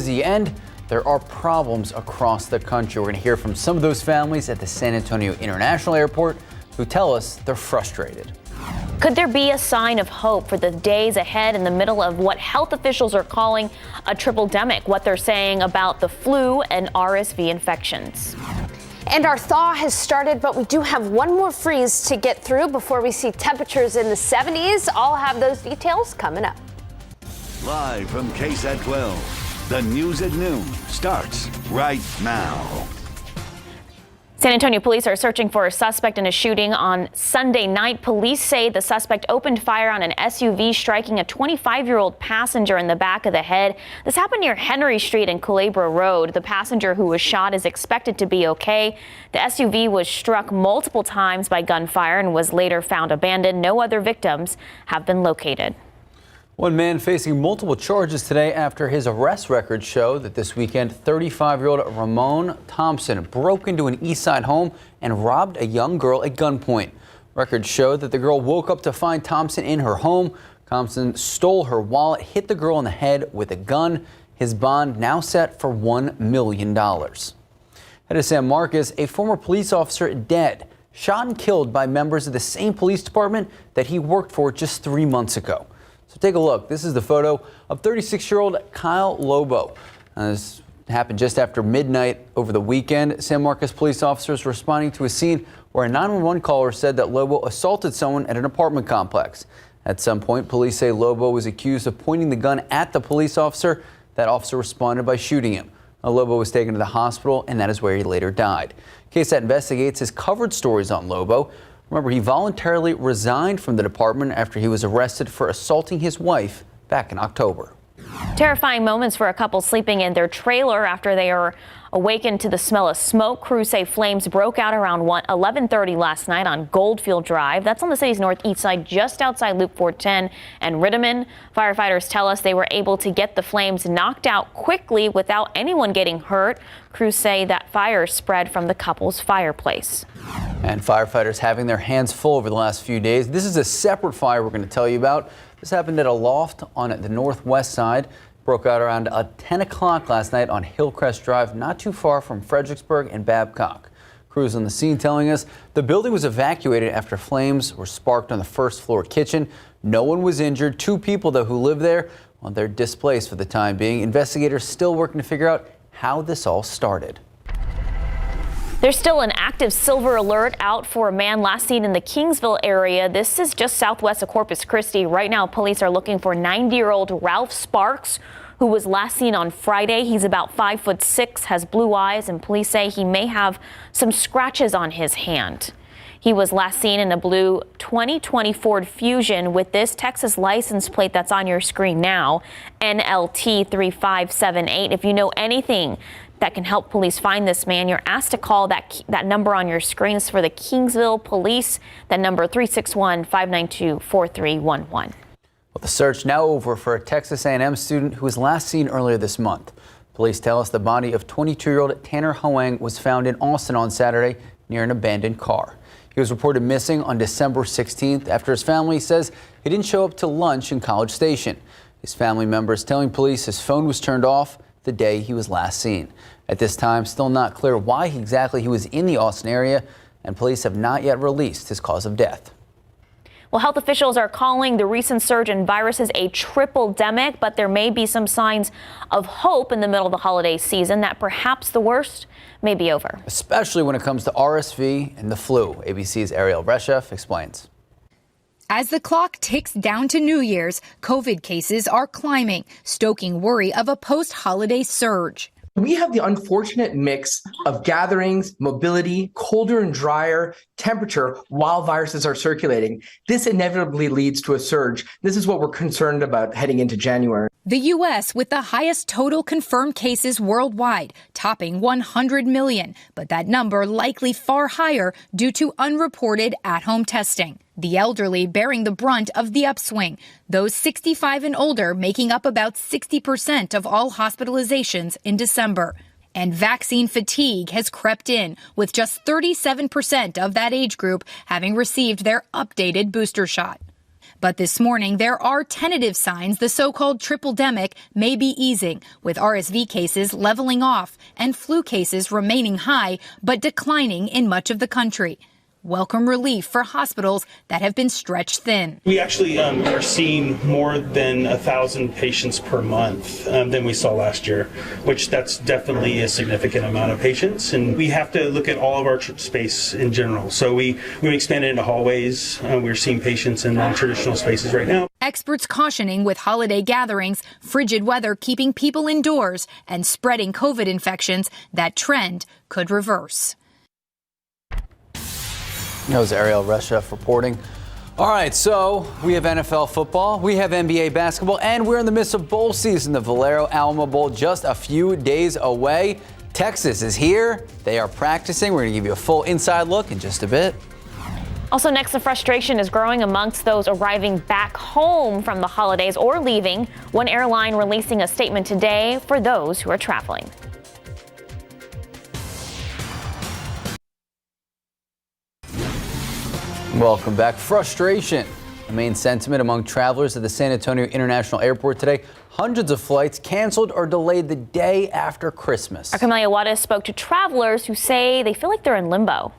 busy and there are problems across the country. We're going to hear from some of those families at the San Antonio International Airport who tell us they're frustrated. Could there be a sign of hope for the days ahead in the middle of what health officials are calling a triple-demic, what they're saying about the flu and RSV infections? And our thaw has started, but we do have one more freeze to get through before we see temperatures in the 70s. I'll have those details coming up. Live from KSAT12, the news at noon starts right now. San Antonio police are searching for a suspect in a shooting on Sunday night. Police say the suspect opened fire on an SUV, striking a 25-year-old passenger in the back of the head. This happened near Henry Street and Culebra Road. The passenger who was shot is expected to be okay. The SUV was struck multiple times by gunfire and was later found abandoned. No other victims have been located. One man facing multiple charges today after his arrest records show that this weekend 35-year-old Ramon Thompson broke into an East Side home and robbed a young girl at gunpoint. Records show that the girl woke up to find Thompson in her home. Thompson stole her wallet, hit the girl in the head with a gun. His bond now set for $1 million. Head of San Marcos, a former police officer dead, shot and killed by members of the same police department that he worked for just 3 months ago. So take a look. This is the photo of 36-year-old Kyle Lobo. This happened just after midnight over the weekend. San Marcos police officers responding to a scene where a 911 caller said that Lobo assaulted someone at an apartment complex. At some point, police say Lobo was accused of pointing the gun at the police officer. That officer responded by shooting him. Lobo was taken to the hospital, and that is where he later died. KSAT investigates has covered stories on Lobo. Remember, he voluntarily resigned from the department after he was arrested for assaulting his wife back in October. Terrifying moments for a couple sleeping in their trailer after they are awakened to the smell of smoke. Crews say flames broke out around 11:30 last night on Goldfield Drive. That's on the city's northeast side, just outside Loop 410 and Rittiman. Firefighters tell us they were able to get the flames knocked out quickly without anyone getting hurt. Crews say that fire spread from the couple's fireplace. And firefighters having their hands full over the last few days. This is a separate fire we're going to tell you about. This happened at a loft on the northwest side. Broke out around 10 o'clock last night on Hillcrest Drive, not too far from Fredericksburg and Babcock. Crews on the scene telling us the building was evacuated after flames were sparked on the first floor kitchen. No one was injured. 2 people, though, who live there, well, they're displaced for the time being. Investigators still working to figure out how this all started. There's still an active silver alert out for a man last seen in the Kingsville area. This is just southwest of Corpus Christi. Right now, police are looking for 90-year-old Ralph Sparks, who was last seen on Friday. He's about 5'6", has blue eyes, and police say he may have some scratches on his hand. He was last seen in a blue 2020 Ford Fusion with this Texas license plate that's on your screen now, NLT 3578. If you know anything that can help police find this man, you're asked to call that number on your screens for the Kingsville Police. That number 361-592-4311. Well, the search now over for a Texas A&M student who was last seen earlier this month. Police tell us the body of 22-year-old Tanner Hoang was found in Austin on Saturday near an abandoned car. He was reported missing on December 16th after his family says he didn't show up to lunch in College Station. His family members telling police his phone was turned off the day he was last seen. At this time, still not clear why exactly he was in the Austin area, and police have not yet released his cause of death. Well, health officials are calling the recent surge in viruses a triple-demic, but there may be some signs of hope in the middle of the holiday season that perhaps the worst may be over. Especially when it comes to RSV and the flu. ABC's Ariel Reshef explains. As the clock ticks down to New Year's, COVID cases are climbing, stoking worry of a post-holiday surge. We have the unfortunate mix of gatherings, mobility, colder and drier temperature while viruses are circulating. This inevitably leads to a surge. This is what we're concerned about heading into January. The U.S. with the highest total confirmed cases worldwide, topping 100 million, but that number likely far higher due to unreported at-home testing. The elderly bearing the brunt of the upswing, those 65 and older making up about 60% of all hospitalizations in December. And vaccine fatigue has crept in, with just 37% of that age group having received their updated booster shot. But this morning, there are tentative signs the so-called triple-demic may be easing, with RSV cases leveling off and flu cases remaining high but declining in much of the country. Welcome relief for hospitals that have been stretched thin. We actually are seeing more than 1,000 patients per month than we saw last year, which that's definitely a significant amount of patients. And we have to look at all of our space in general. So we expanded into hallways. We're seeing patients in non-traditional spaces right now. Experts cautioning with holiday gatherings, frigid weather keeping people indoors, and spreading COVID infections, that trend could reverse. That was Ariel Reshef reporting. All right, so we have NFL football, we have NBA basketball, and we're in the midst of bowl season. The Valero Alamo Bowl just a few days away. Texas is here. They are practicing. We're going to give you a full inside look in just a bit. Also next, the frustration is growing amongst those arriving back home from the holidays or leaving. One airline releasing a statement today for those who are traveling. Welcome back. Frustration, the main sentiment among travelers at the San Antonio International Airport today. Hundreds of flights canceled or delayed the day after Christmas. Our Camelia Juarez spoke to travelers who say they feel like they're in limbo.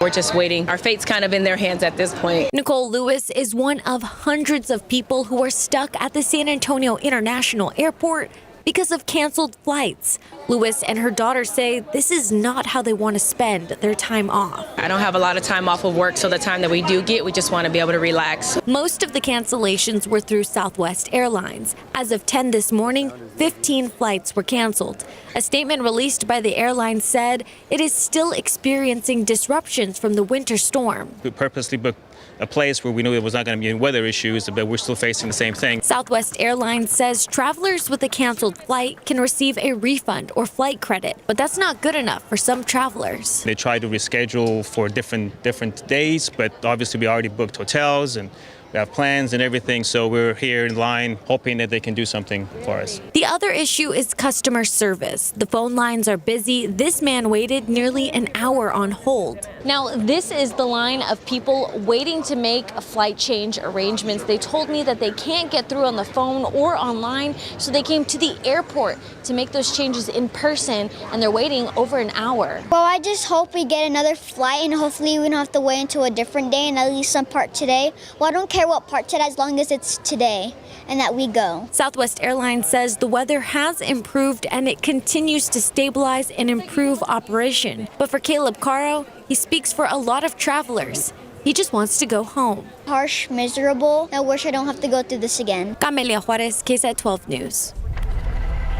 We're just waiting. Our fate's kind of in their hands at this point. Nicole Lewis is one of hundreds of people who are stuck at the San Antonio International Airport because of canceled flights. Lewis and her daughter say this is not how they want to spend their time off. I don't have a lot of time off of work, so the time that we do get, we just want to be able to relax. Most of the cancellations were through Southwest Airlines. As of 10 this morning, 15 flights were canceled. A statement released by the airline said it is still experiencing disruptions from the winter storm. We purposely booked a place where we knew it was not going to be any weather issues, but we're still facing the same thing. Southwest Airlines says travelers with a canceled flight can receive a refund or flight credit, but that's not good enough for some travelers. They try to reschedule for different days, but obviously we already booked hotels and we have plans and everything, so we're here in line hoping that they can do something for us. The other issue is customer service. The phone lines are busy. This man waited nearly an hour on hold. Now, this is the line of people waiting to make a flight change arrangements. They told me that they can't get through on the phone or online, so they came to the airport to make those changes in person, and they're waiting over an hour. Well, I just hope we get another flight, and hopefully we don't have to wait until a different day and at least some part today. Well, I don't care what part today as long as it's today and that we go. Southwest Airlines says the weather has improved and it continues to stabilize and improve operation. But for Caleb Caro, he speaks for a lot of travelers. He just wants to go home. Harsh, miserable. I wish I don't have to go through this again. Camelia Juarez, KSAT12 News.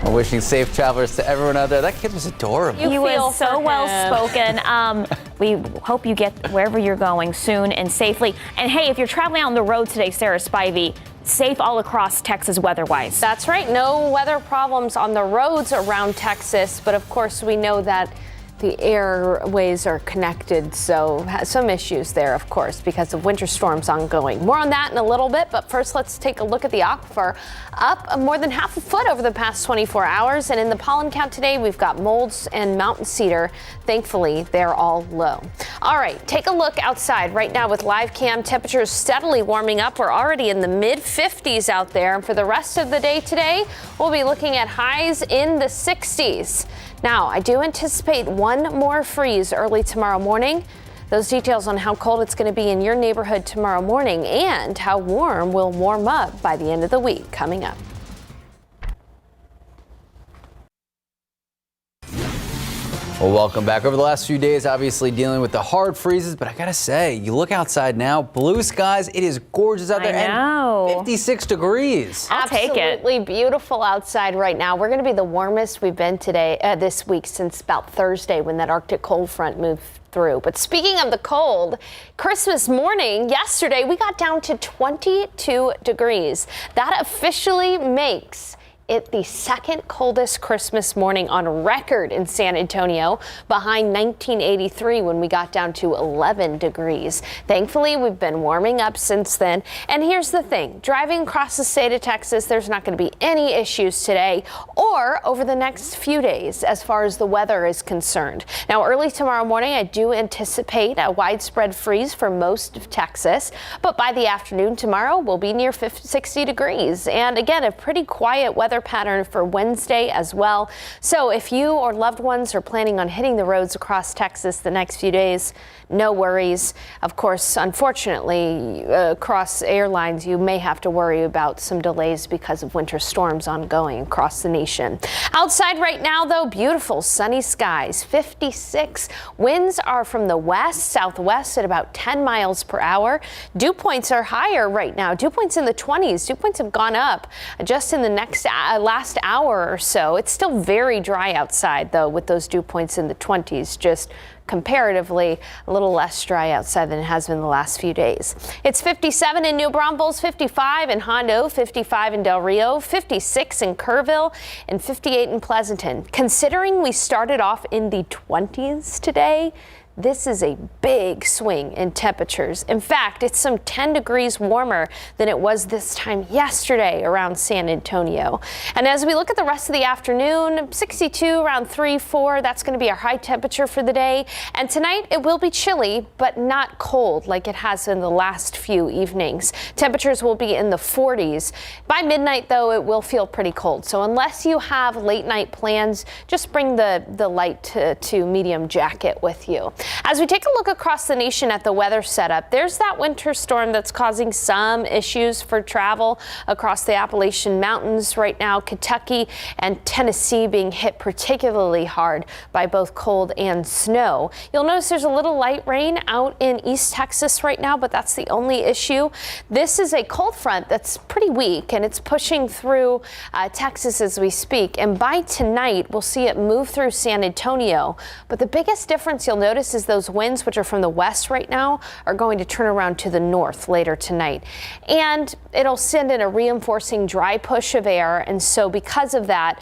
We're wishing safe travelers to everyone out there. That kid was adorable. He was so well spoken. We hope you get wherever you're going soon and safely. And hey, if you're traveling out on the road today, Sarah Spivey, safe all across Texas weather-wise. That's right. No weather problems on the roads around Texas. But of course, we know that the airways are connected, so some issues there, of course, because of winter storms ongoing. More on that in a little bit, but first let's take a look at the aquifer. Up more than half a foot over the past 24 hours, and in the pollen count today, we've got molds and mountain cedar. Thankfully, they're all low. All right, take a look outside right now with live cam. Temperatures steadily warming up. We're already in the mid-50s out there, and for the rest of the day today, we'll be looking at highs in the 60s. Now, I do anticipate one more freeze early tomorrow morning. Those details on how cold it's going to be in your neighborhood tomorrow morning and how warm will warm up by the end of the week coming up. Well, welcome back. Over the last few days, obviously dealing with the hard freezes, but I gotta say, you look outside now, blue skies, it is gorgeous out there. I know. And 56 degrees. I'll take it. Absolutely beautiful outside right now. We're going to be the warmest we've been this week since about Thursday when that Arctic cold front moved through. But speaking of the cold, Christmas morning yesterday, we got down to 22 degrees. That officially makes it the second coldest Christmas morning on record in San Antonio, behind 1983 when we got down to 11 degrees. Thankfully, we've been warming up since then. And here's the thing, driving across the state of Texas, there's not going to be any issues today or over the next few days as far as the weather is concerned. Now, early tomorrow morning, I do anticipate a widespread freeze for most of Texas, but by the afternoon tomorrow, we'll be near 60 degrees. And again, a pretty quiet weather pattern for Wednesday as well. So if you or loved ones are planning on hitting the roads across Texas the next few days, no worries. Of course, unfortunately, across airlines, you may have to worry about some delays because of winter storms ongoing across the nation. Outside right now, though, beautiful sunny skies, 56. Winds are from the west, southwest at about 10 miles per hour. Dew points are higher right now. Dew points in the 20s. Dew points have gone up just in the last hour or so. It's still very dry outside, though, with those dew points in the 20s. Just comparatively a little less dry outside than it has been the last few days. It's 57 in New Braunfels, 55 in Hondo, 55 in Del Rio, 56 in Kerrville, and 58 in Pleasanton. Considering we started off in the 20s today, this is a big swing in temperatures. In fact, it's some 10 degrees warmer than it was this time yesterday around San Antonio. And as we look at the rest of the afternoon, 62 around 3, 4, that's going to be our high temperature for the day. And tonight it will be chilly, but not cold like it has in the last few evenings. Temperatures will be in the 40s. By midnight, though, it will feel pretty cold. So unless you have late night plans, just bring the light to medium jacket with you. As we take a look across the nation at the weather setup, there's that winter storm that's causing some issues for travel across the Appalachian Mountains right now. Kentucky and Tennessee being hit particularly hard by both cold and snow. You'll notice there's a little light rain out in East Texas right now, but that's the only issue. This is a cold front that's pretty weak, and it's pushing through Texas as we speak. And by tonight, we'll see it move through San Antonio. But the biggest difference you'll notice is those winds, which are from the west right now, are going to turn around to the north later tonight. And it'll send in a reinforcing dry push of air. And so because of that,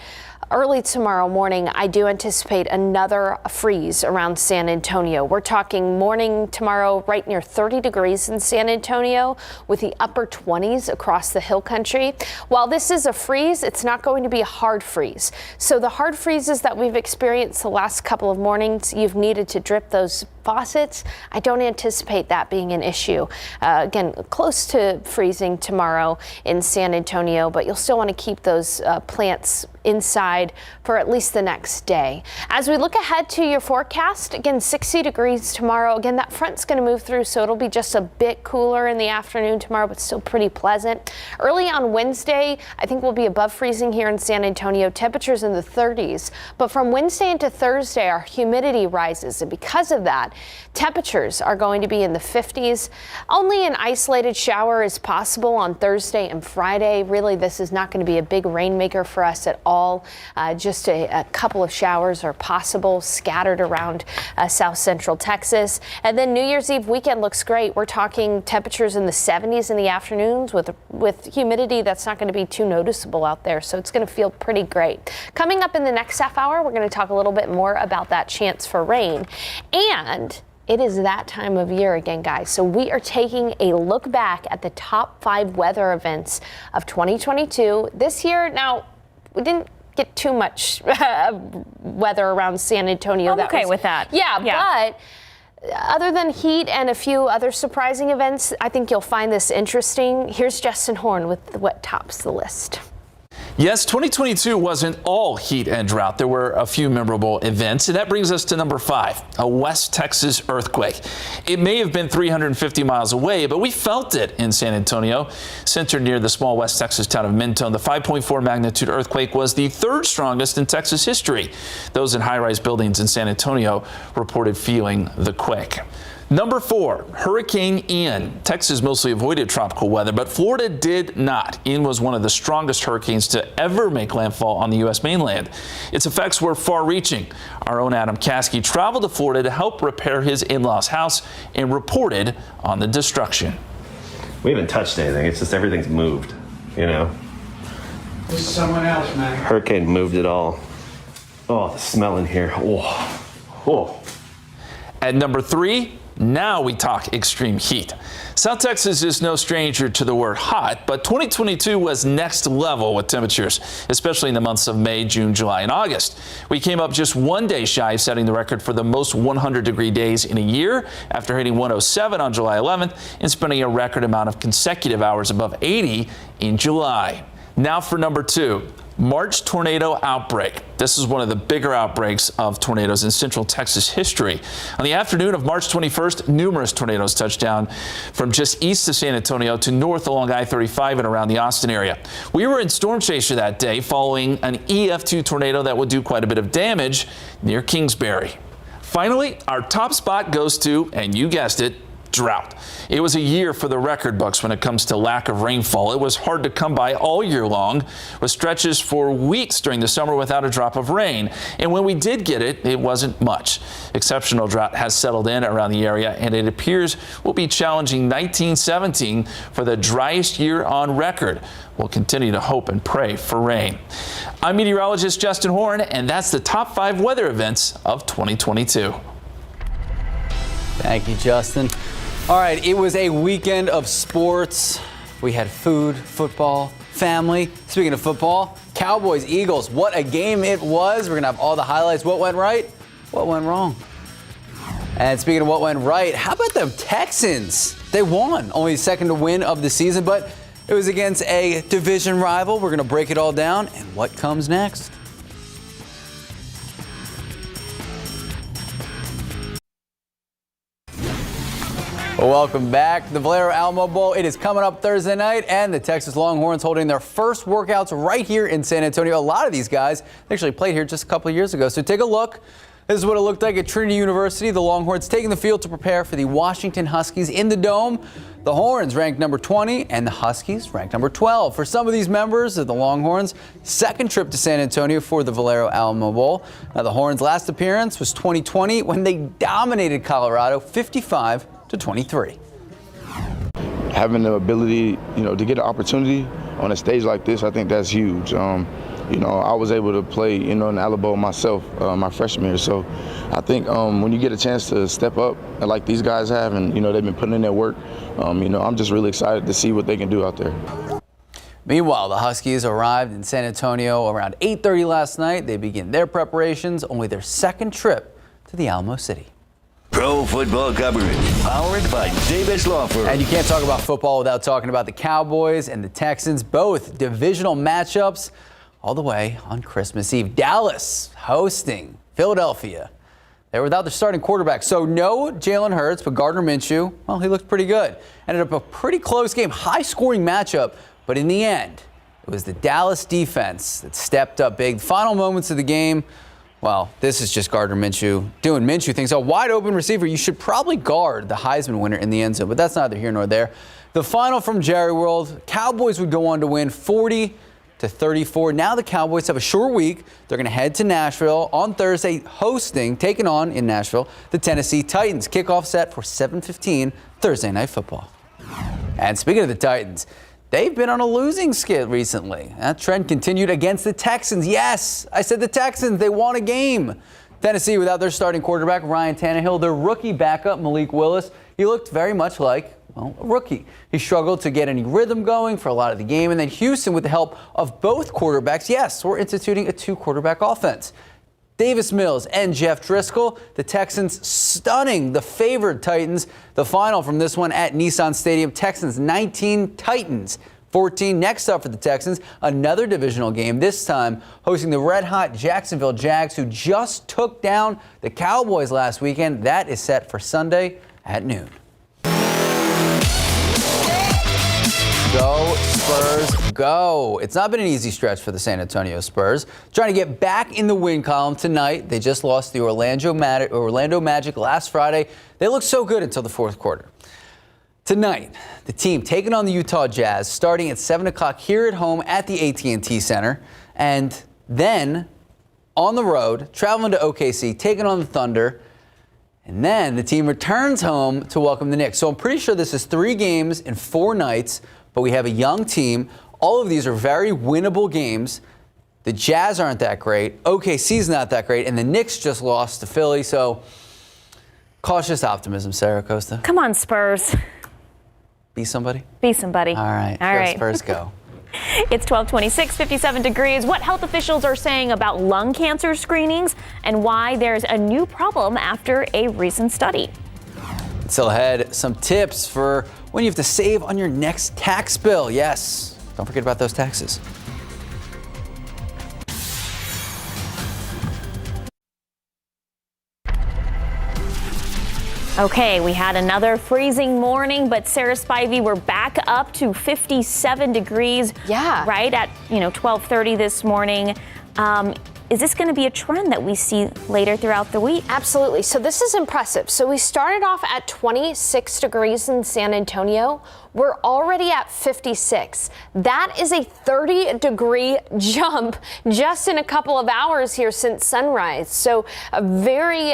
early tomorrow morning, I do anticipate another freeze around San Antonio. We're talking morning tomorrow right near 30 degrees in San Antonio with the upper 20s across the hill country. While this is a freeze, it's not going to be a hard freeze. So the hard freezes that we've experienced the last couple of mornings, you've needed to drip those faucets. I don't anticipate that being an issue. Again, close to freezing tomorrow in San Antonio, but you'll still want to keep those plants inside for at least the next day. As we look ahead to your forecast, again, 60 degrees tomorrow. Again, that front's going to move through, so it'll be just a bit cooler in the afternoon tomorrow, but still pretty pleasant. Early on Wednesday, I think we'll be above freezing here in San Antonio, temperatures in the 30s. But from Wednesday into Thursday, our humidity rises, and because of that, temperatures are going to be in the 50s. Only an isolated shower is possible on Thursday and Friday. Really, this is not going to be a big rainmaker for us at all. Just a couple of showers are possible scattered around south central Texas. And then New Year's Eve weekend looks great. We're talking temperatures in the 70s in the afternoons with humidity that's not going to be too noticeable out there. So it's going to feel pretty great. Coming up in the next half hour, we're going to talk a little bit more about that chance for rain. And it is that time of year again, guys. So we are taking a look back at the top 5 weather events of 2022 this year. Now, we didn't get too much weather around San Antonio. I'm okay with that. Yeah, but other than heat and a few other surprising events, I think you'll find this interesting. Here's Justin Horn with what tops the list. Yes, 2022 wasn't all heat and drought. There were a few memorable events, and that brings us to number 5, a West Texas earthquake. It may have been 350 miles away, but we felt it in San Antonio. Centered near the small West Texas town of Mentone, the 5.4 magnitude earthquake was the 3rd strongest in Texas history. Those in high-rise buildings in San Antonio reported feeling the quake. Number 4, Hurricane Ian. Texas mostly avoided tropical weather, but Florida did not. Ian was one of the strongest hurricanes to ever make landfall on the U.S. mainland. Its effects were far-reaching. Our own Adam Caskey traveled to Florida to help repair his in-laws' house and reported on the destruction. We haven't touched anything. It's just everything's moved, you know. Someone else, man. Hurricane moved it all. Oh, the smell in here. Oh. Oh. At number 3, now we talk extreme heat. South Texas is no stranger to the word hot, but 2022 was next level with temperatures, especially in the months of May, June, July, and August. We came up just 1 day shy of setting the record for the most 100-degree days in a year after hitting 107 on July 11th and spending a record amount of consecutive hours above 80 in July. Now for number 2. March tornado outbreak. This is one of the bigger outbreaks of tornadoes in Central Texas history. On the afternoon of March 21st, numerous tornadoes touched down from just east of San Antonio to north along I-35 and around the Austin area. We were in storm chaser that day following an EF2 tornado that would do quite a bit of damage near Kingsbury. Finally, our top spot goes to, and you guessed it, drought. It was a year for the record books when it comes to lack of rainfall. It was hard to come by all year long, with stretches for weeks during the summer without a drop of rain. And when we did get it, it wasn't much. Exceptional drought has settled in around the area, and it appears we'll be challenging 1917 for the driest year on record. We'll continue to hope and pray for rain. I'm meteorologist Justin Horn, and that's the top 5 weather events of 2022. Thank you, Justin. All right, it was a weekend of sports. We had food, football, family. Speaking of football, Cowboys, Eagles, what a game it was. We're gonna have all the highlights. What went right? What went wrong? And speaking of what went right, how about the Texans? They won, only the second win of the season, but it was against a division rival. We're gonna break it all down and what comes next. Welcome back. The Valero Alamo Bowl. It is coming up Thursday night, and the Texas Longhorns holding their first workouts right here in San Antonio. A lot of these guys actually played here just a couple of years ago. So take a look. This is what it looked like at Trinity University. The Longhorns taking the field to prepare for the Washington Huskies in the Dome. The Horns ranked number 20 and the Huskies ranked number 12. For some of these members of the Longhorns, second trip to San Antonio for the Valero Alamo Bowl. Now, the Horns' last appearance was 2020 when they dominated Colorado 55-23. Having the ability, to get an opportunity on a stage like this, I think that's huge. I was able to play, in the Alamo Bowl myself my freshman year. So I think when you get a chance to step up like these guys have, and, they've been putting in their work, I'm just really excited to see what they can do out there. Meanwhile, the Huskies arrived in San Antonio around 8:30 last night. They begin their preparations, only their second trip to the Alamo City. Pro football coverage, powered by Davis Law Firm. And you can't talk about football without talking about the Cowboys and the Texans, both divisional matchups all the way on Christmas Eve. Dallas hosting Philadelphia. They were without their starting quarterback, so no Jalen Hurts, but Gardner Minshew, well, he looked pretty good. Ended up a pretty close game, high-scoring matchup, but in the end, it was the Dallas defense that stepped up big. The final moments of the game, well, this is just Gardner Minshew doing Minshew things. A wide open receiver, you should probably guard the Heisman winner in the end zone, but that's neither here nor there. The final from Jerry World, Cowboys would go on to win 40-34. Now the Cowboys have a short week. They're going to head to Nashville on Thursday, taking on in Nashville, the Tennessee Titans. Kickoff set for 7:15 Thursday Night Football. And speaking of the Titans, they've been on a losing skid recently. That trend continued against the Texans. Yes, I said the Texans. They won a game. Tennessee without their starting quarterback, Ryan Tannehill. Their rookie backup, Malik Willis. He looked very much like, a rookie. He struggled to get any rhythm going for a lot of the game. And then Houston, with the help of both quarterbacks, yes, we're instituting a 2-quarterback offense. Davis Mills and Jeff Driscoll, the Texans stunning the favored Titans. The final from this one at Nissan Stadium, Texans 19, Titans 14. Next up for the Texans, another divisional game, this time hosting the red-hot Jacksonville Jags, who just took down the Cowboys last weekend. That is set for Sunday at noon. Go Spurs, go. It's not been an easy stretch for the San Antonio Spurs. Trying to get back in the win column tonight. They just lost the Orlando Magic last Friday. They looked so good until the fourth quarter. Tonight, the team taking on the Utah Jazz starting at 7 o'clock here at home at the AT&T Center. And then on the road, traveling to OKC, taking on the Thunder. And then the team returns home to welcome the Knicks. So I'm pretty sure this is 3 games in 4 nights. But we have a young team, All of these are very winnable games. The Jazz aren't that great. OKC's not that great. And the Knicks just lost to Philly. So cautious optimism, Sarah Costa. Come on, Spurs. Be somebody? Be somebody. All right. All right. Spurs go. It's 12:26, 57 degrees. What health officials are saying about lung cancer screenings and why there's a new problem after a recent study. Still ahead, some tips for when you have to save on your next tax bill. Yes, don't forget about those taxes. Okay, we had another freezing morning, but Sarah Spivey, we're back up to 57 degrees. Yeah. Right at 12:30 this morning. Is this going to be a trend that we see later throughout the week? Absolutely. So this is impressive. So we started off at 26 degrees in San Antonio. We're already at 56. That is a 30-degree jump just in a couple of hours here since sunrise. So a very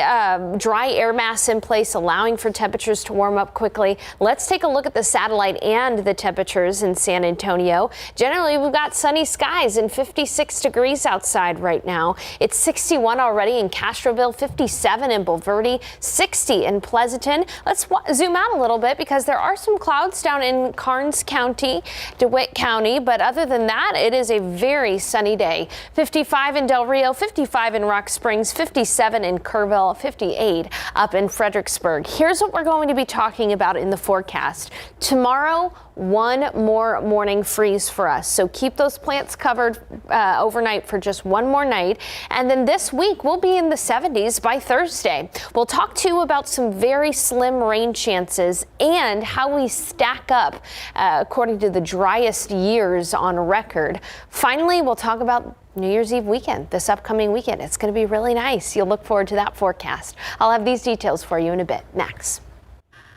dry air mass in place, allowing for temperatures to warm up quickly. Let's take a look at the satellite and the temperatures in San Antonio. Generally, we've got sunny skies and 56 degrees outside right now. It's 61 already in Castroville, 57 in Bulverde, 60 in Pleasanton. Let's zoom out a little bit because there are some clouds down in Karnes County, DeWitt County, but other than that, it is a very sunny day. 55 in Del Rio, 55 in Rock Springs, 57 in Kerrville, 58 up in Fredericksburg. Here's what we're going to be talking about in the forecast. Tomorrow, one more morning freeze for us. So keep those plants covered overnight for just one more night. And then this week we'll be in the 70s by Thursday. We'll talk to you about some very slim rain chances and how we stack up according to the driest years on record. Finally, we'll talk about New Year's Eve weekend, this upcoming weekend. It's going to be really nice. You'll look forward to that forecast. I'll have these details for you in a bit. Next.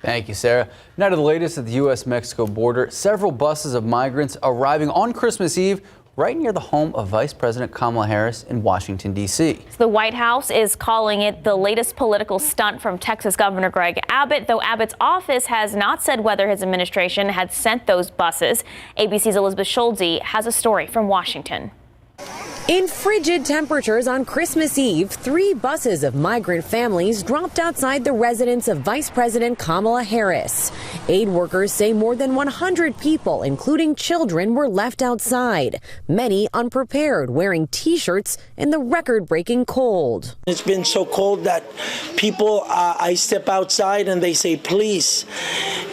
Thank you, Sarah. Now to the latest at the U.S.-Mexico border. Several buses of migrants arriving on Christmas Eve right near the home of Vice President Kamala Harris in Washington, D.C. The White House is calling it the latest political stunt from Texas Governor Greg Abbott, though Abbott's office has not said whether his administration had sent those buses. ABC's Elizabeth Schulze has a story from Washington. In frigid temperatures on Christmas Eve, 3 buses of migrant families dropped outside the residence of Vice President Kamala Harris. Aid workers say more than 100 people, including children, were left outside, many unprepared, wearing T-shirts in the record-breaking cold. It's been so cold that people, I step outside and they say, please,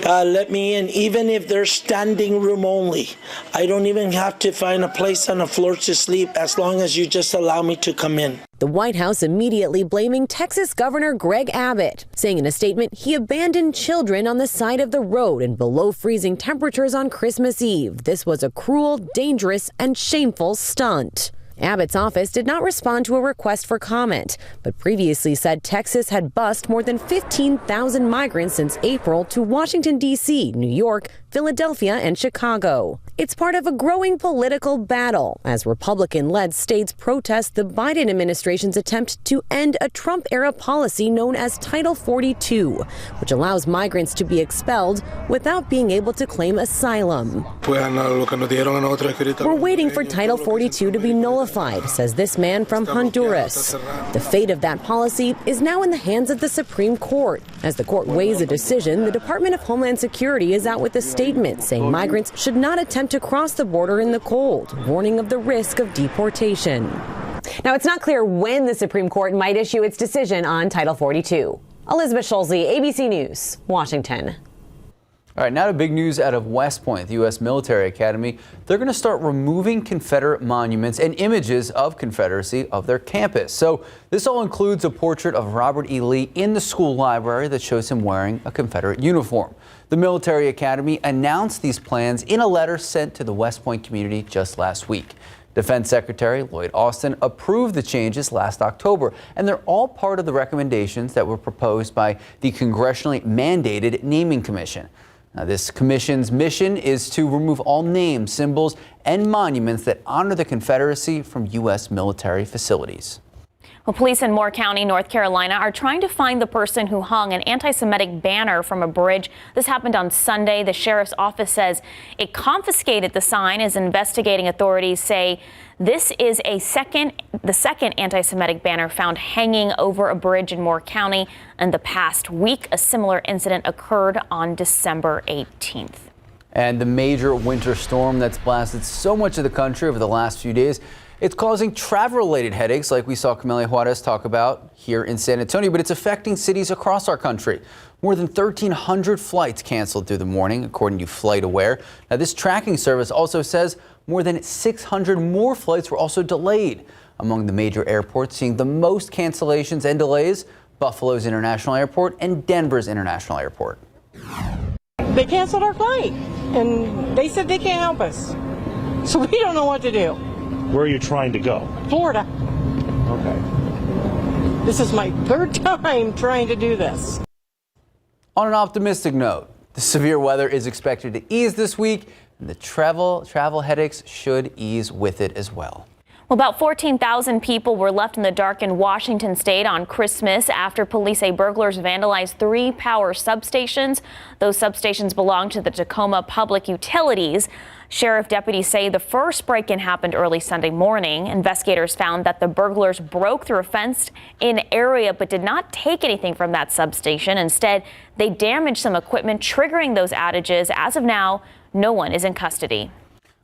let me in, even if they're standing room only. I don't even have to find a place on the floor to sleep as long as you just allow me to come in. The White House immediately blaming Texas Governor Greg Abbott, saying in a statement he abandoned children on the side of the road in below freezing temperatures on Christmas Eve. This was a cruel, dangerous, and shameful stunt. Abbott's office did not respond to a request for comment, but previously said Texas had bused more than 15,000 migrants since April to Washington, D.C., New York, Philadelphia, and Chicago. It's part of a growing political battle as Republican-led states protest the Biden administration's attempt to end a Trump-era policy known as Title 42, which allows migrants to be expelled without being able to claim asylum. We're waiting for Title 42 to be nullified, says this man from Honduras. The fate of that policy is now in the hands of the Supreme Court. As the court weighs a decision, the Department of Homeland Security is out with a statement saying migrants should not attempt to cross the border in the cold, warning of the risk of deportation. Now, it's not clear when the Supreme Court might issue its decision on Title 42. Elizabeth Schulze, ABC News, Washington. All right, now to big news out of West Point, the U.S. Military Academy. They're going to start removing Confederate monuments and images of Confederacy of their campus. So this all includes a portrait of Robert E. Lee in the school library that shows him wearing a Confederate uniform. The Military Academy announced these plans in a letter sent to the West Point community just last week. Defense Secretary Lloyd Austin approved the changes last October, and they're all part of the recommendations that were proposed by the congressionally mandated Naming Commission. Now, this commission's mission is to remove all names, symbols, and monuments that honor the Confederacy from U.S. military facilities. Well, police in Moore County, North Carolina, are trying to find the person who hung an anti-Semitic banner from a bridge. This happened on Sunday. The sheriff's office says it confiscated the sign as investigating authorities say this is the second anti-Semitic banner found hanging over a bridge in Moore County. In the past week, a similar incident occurred on December 18th. And the major winter storm that's blasted so much of the country over the last few days, it's causing travel-related headaches like we saw Camila Juarez talk about here in San Antonio, but it's affecting cities across our country. More than 1,300 flights canceled through the morning, according to FlightAware. Now, this tracking service also says more than 600 more flights were also delayed. Among the major airports seeing the most cancellations and delays, Buffalo's International Airport and Denver's International Airport. They canceled our flight, and they said they can't help us. So we don't know what to do. Where are you trying to go? Florida. Okay. This is my third time trying to do this. On an optimistic note, the severe weather is expected to ease this week, and the travel headaches should ease with it as well. Well, about 14,000 people were left in the dark in Washington state on Christmas after police say burglars vandalized 3 power substations. Those substations belong to the Tacoma Public Utilities. Sheriff deputies say the first break-in happened early Sunday morning. Investigators found that the burglars broke through a fenced-in area but did not take anything from that substation. Instead, they damaged some equipment, triggering those outages. As of now, no one is in custody.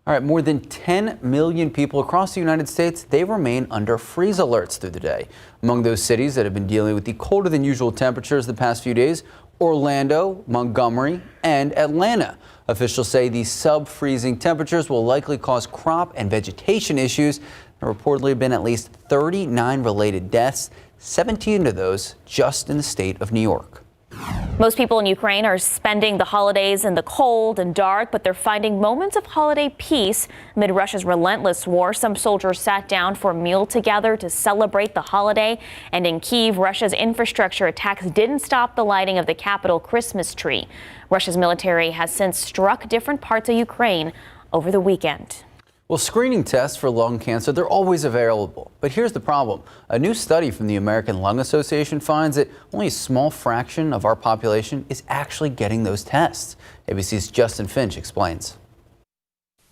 All right, more than 10 million people across the United States, they remain under freeze alerts through the day. Among those cities that have been dealing with the colder than usual temperatures the past few days, Orlando, Montgomery, and Atlanta. Officials say these sub-freezing temperatures will likely cause crop and vegetation issues. There have reportedly been at least 39 related deaths, 17 of those just in the state of New York. Most people in Ukraine are spending the holidays in the cold and dark, but they're finding moments of holiday peace amid Russia's relentless war. Some soldiers sat down for a meal together to celebrate the holiday. And in Kyiv, Russia's infrastructure attacks didn't stop the lighting of the capital Christmas tree. Russia's military has since struck different parts of Ukraine over the weekend. Well, screening tests for lung cancer, they're always available. But here's the problem. A new study from the American Lung Association finds that only a small fraction of our population is actually getting those tests. ABC's Justin Finch explains.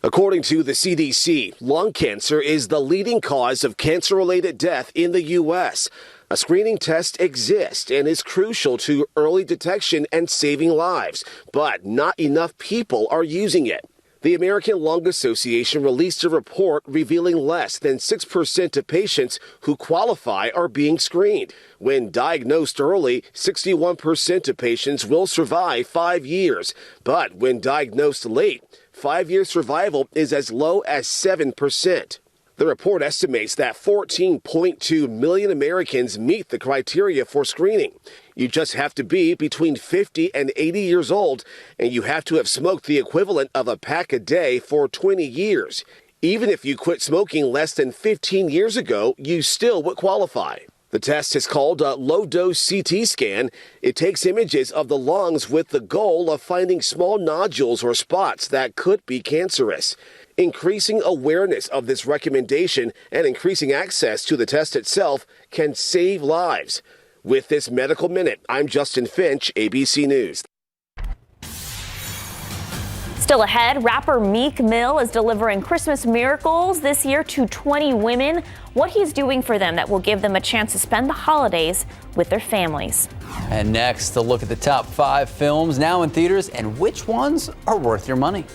According to the CDC, lung cancer is the leading cause of cancer-related death in the U.S. A screening test exists and is crucial to early detection and saving lives, but not enough people are using it. The American Lung Association released a report revealing less than 6% of patients who qualify are being screened. When diagnosed early, 61% of patients will survive 5 years. But when diagnosed late, 5-year survival is as low as 7%. The report estimates that 14.2 million Americans meet the criteria for screening. You just have to be between 50 and 80 years old, and you have to have smoked the equivalent of a pack a day for 20 years. Even if you quit smoking less than 15 years ago, you still would qualify. The test is called a low-dose CT scan. It takes images of the lungs with the goal of finding small nodules or spots that could be cancerous. Increasing awareness of this recommendation and increasing access to the test itself can save lives. With this Medical Minute, I'm Justin Finch, ABC News. Still ahead, rapper Meek Mill is delivering Christmas miracles this year to 20 women. What he's doing for them that will give them a chance to spend the holidays with their families. And next, a look at the top 5 films now in theaters and which ones are worth your money.